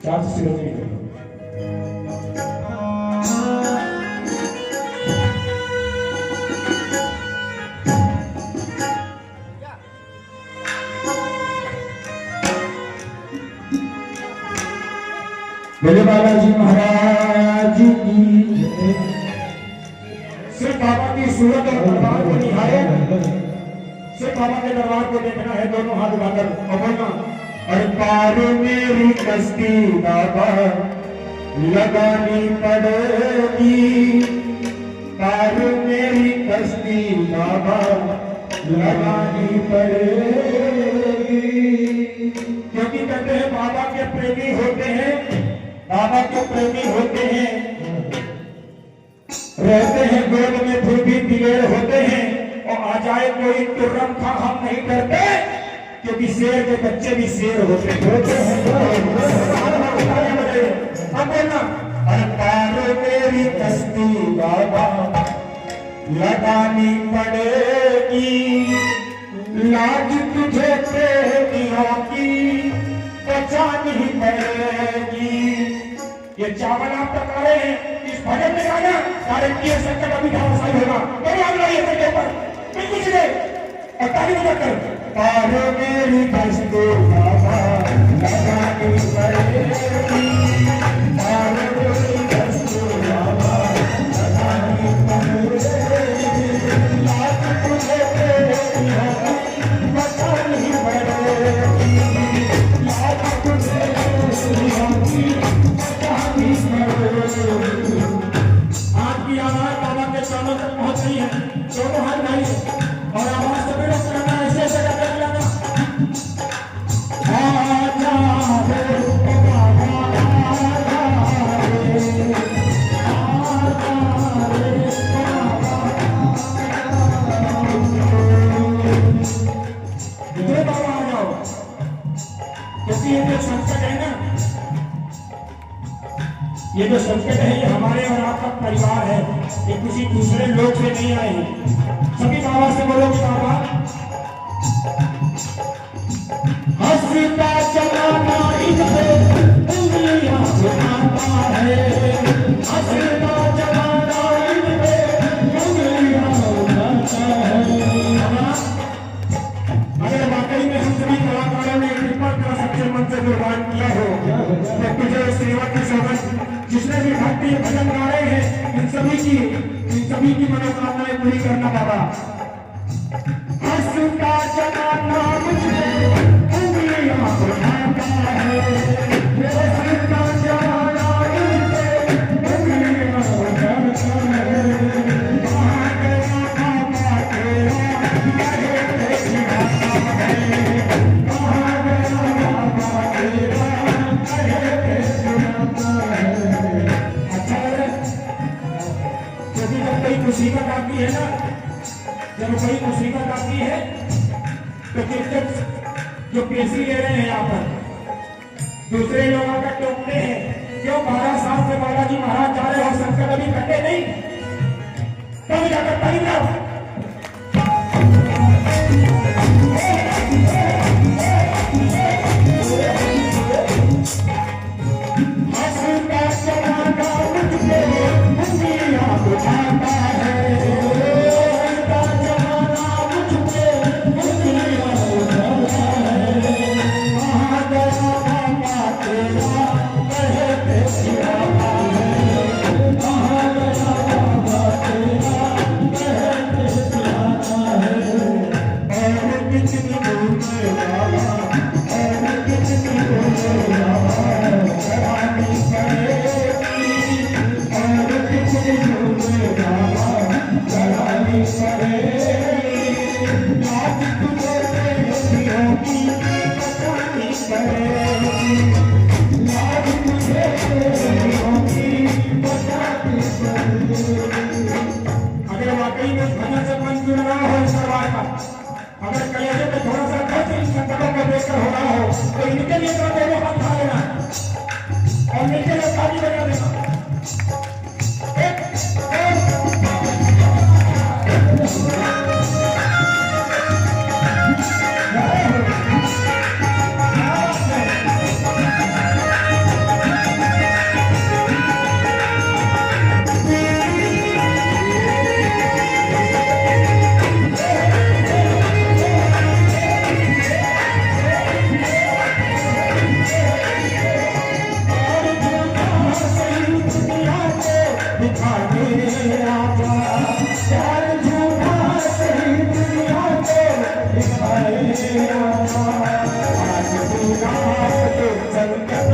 चार से सिरों में बोले बालाजी महाराज की जय। सिर्फ बाबा की सूरत और दरबार को निहारे, सिर्फ बाबा के दरबार को देखना है, दोनों हाथ उठाकर और बोलना, और पार मेरी कश्ती बाबा लगानी पड़ेगी, पार मेरी कश्ती बाबा लगानी पड़ेगी। क्योंकि कहते हैं बाबा के प्रेमी होते हैं, बाबा के प्रेमी होते हैं, रहते हैं गोद में फिर भी दिलेर होते हैं, और आ जाए कोई तुर्रम खा हम नहीं डरते, क्योंकि शेर के बच्चे भी शेर होते हैं। अब बोलना, अरे पार मेरी कश्ती बाबा लगानी पड़ेगी, लाज तुझे प्रेमियों की बचानी पड़ेगी। ये चावल आप तक आ रहे हैं, इस भजन में गाना गारंटी है संकट अभी घावसाई होगा। मेरे आग लाइए सर के ऊपर बिल्कुल सीधे और ताली बजाकर, पार मेरी कश्ती बाबा लगानी पड़ेगी, पार मेरी कश्ती बाबा लगानी पड़ेगी, लाज तुझे प्रेमियों की बचानी पड़ेगी, लाज तुझे प्रेमियों की बचानी पड़ेगी। आपकी आवाज बाबा के कानों तक पहुंच रही है, दोनों हाथ उठाइए और आवाज से बेड़ा करना, ऐसे ऐसे करके बुलाना, आजा रे बाबा आजा रे, आजा रे बाबा आ जाओ। क्योंकि ये जो संकट है ना, ये जो संकट है ये हमारे और आपका परिवार है, ये किसी दूसरे लोग से नहीं आए हैं। सभी बाबा से बोलोगे बाबा, हंसता जमाना इन पे उंगलियां उठाता है, हंसता जमाना इन पे उंगलियां उठाता है। अगर वाकई में हम सभी कलाकारों ने कृपा का सच्चे मन से कुर्बान किया हो, तो तुझे सेवा की सौगंध, जिसने भी भक्ति भजन गा रहे हैं, इन सभी की मनोकामनाएं पूरी करना बाबा। हंसता जमाना मुझे उंगलियां उठाता है, हंसता जमाना मुझे उंगलियां उठाता है, कहाँ गया बाबा तेरा कहे सिखाता है, कहाँ गया बाबा तेरा कहे सिखाता है। अच्छा है जब कोई मुसीबत आती है ना, जब कोई मुसीबत आती है तो जब जो पेशी ले रहे हैं यहाँ पर दूसरे लोग आकर टोकते हैं, क्यों 12 साल से बालाजी महाराज जा रहे हो, संकट अभी कटे नहीं, तब जाकर ताली बजाओ। Thank you. तो संकट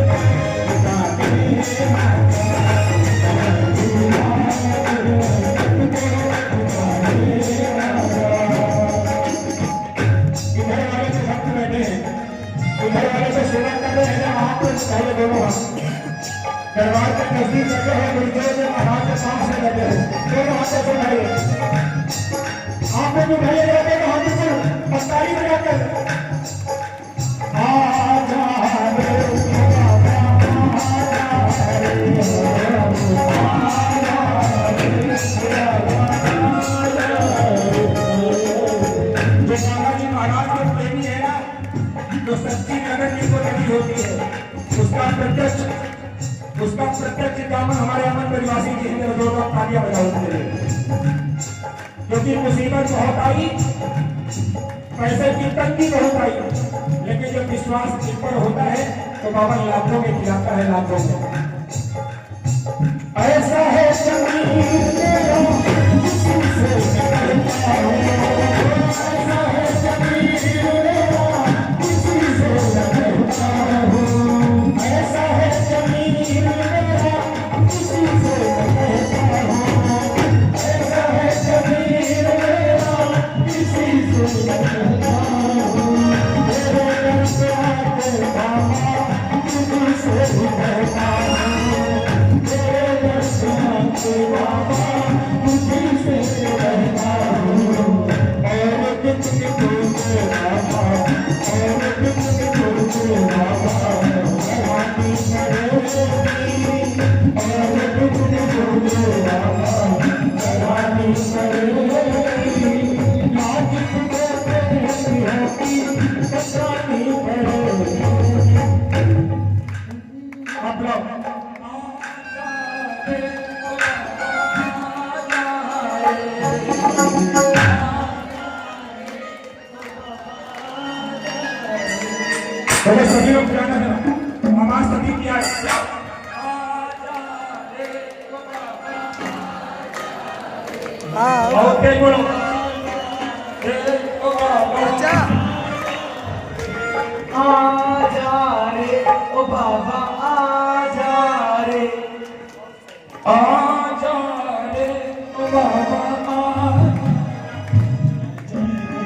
दरबार के नजदीक लगे हैं, गुरुदेव के महाराज के पास में लगे हैं, दोनों हाथों से उठाइए, आप लोग उठाइए लगे तो हाथों से पस्तारी बनाकर जो बालाजी महाराज के प्रेमी है ना, तो सच्ची नगर की को लगी होती है, उसका प्रत्यक्ष दामन हमारे अमन परिवासी जी ने दोनों तालियां बजाते हैं, क्योंकि मुसीबत बहुत आई, पैसे की तंगी बहुत आई, लेकिन जब विश्वास जिस पर होता है तो बाबा लाखों में खिलाता है, लाखों में। ऐसा है जमीन मेरा किसी से निकलता हूं, ऐसा है जमीन मेरा किसी से निकलता हूं, ऐसा है जमीन मेरा किसी से निकलता हूं, ऐसा है जमीन मेरा किसी से निकलता हूं, मेरे घर पे आके बाबा किसी से निकलता हूं, मेरे घर पे आके बाबा किसी से निकलता हूं, और कितनी तुझे बाबा, और कितनी तुझे बाबा, भगवानी करेगी, और कितनी तुझे बाबा, भगवानी करेगी, लाज तुझे तेरी होगी, पचानी पड़ेगी। आप लोग चलो सभी लोग गाना है, आवाज सभी की आए, और तेज बोलो, अच्छा आजा रे ओ बाबा आजा रे, आजा रे ओ बाबा।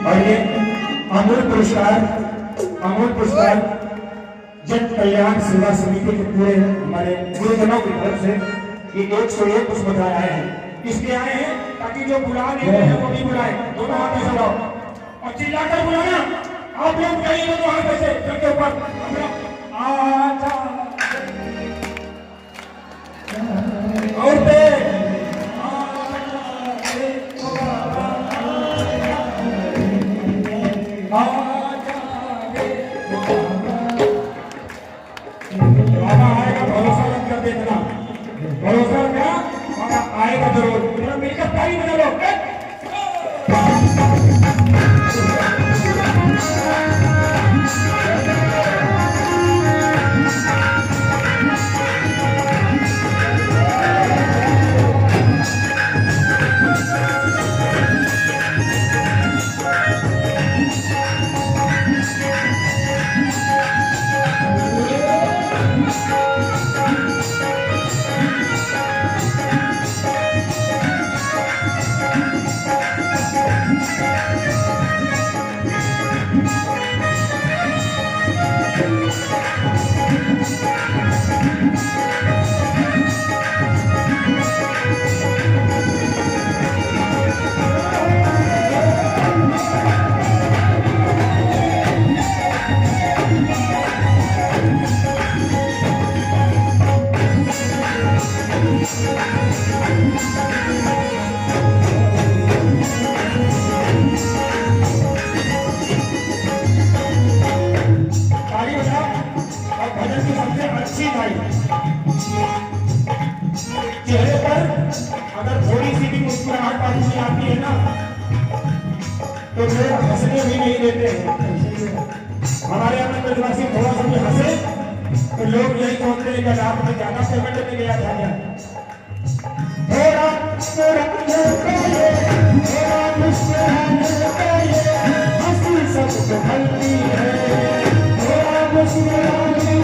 और ये अमूल पुरस्कार जन कल्याण सेवा समिति के पूरे हमारे गुरुजनों की तरफ से ये 101 पुष्प बताया है, इसलिए आए हैं ताकि जो बुला नहीं रहे हैं वो भी बुलाए, दोनों हाथ ऐसे उठाओ और चिल्लाकर बुलाना, आप लोग कहीं दोनों हाथ ऐसे सिर के ऊपर, आजा और तेज, भरोसा रखना और आएगा जरूर, मिलकर ताली बजा लो। चेहरे पर अगर थोड़ी सी भी मुस्कुराहट वाली आती है ना तो लोग हंसने भी नहीं देते हैं। हमारे यहाँ में निवासी थोड़ा सा भी हंसे तो लोग यही सोचते हैं कि रात में ज्यादा पेमेंट में गया था क्या, थोड़ा मुस्कुराने का ये हंसी सबको भरती है, थोड़ा मुस्कुराने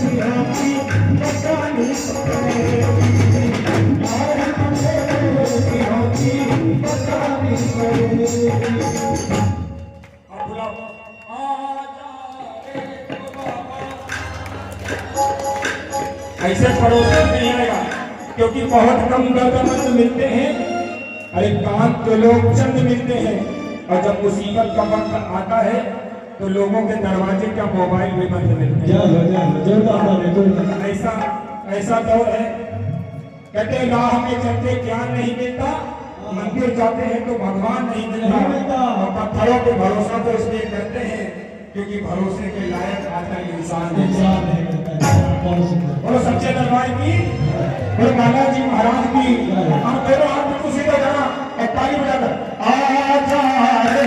खुशियों की बचानी पड़ेगी, यार हमें खुशियों की बचानी पड़ेगी। अब बुलाओ, आजा रे बाबा। ऐसे पड़ोसी नहीं आएगा, क्योंकि बहुत कम दर्दमंद मिलते हैं, अरे कांत तो लोग चंद मिलते हैं, और जब मुसीबत का वक्त आता है तो लोगों के दरवाजे का मोबाइल भी बंद मिलते हैं। ऐसा ऐसा दौर है। कहते हैं राह में चलते ज्ञान नहीं मिलता, मंदिर जाते हैं तो भगवान नहीं मिलता, और पत्थरों पे भरोसा तो इसलिए करते हैं क्योंकि भरोसे के लायक आखिर इंसान नहीं मिलता। बोलो सच्चे दरबार की, बोलो बालाजी महाराज की। हम दोनों हाथ में खुशी का गाना और ताली बजाकर आजा रे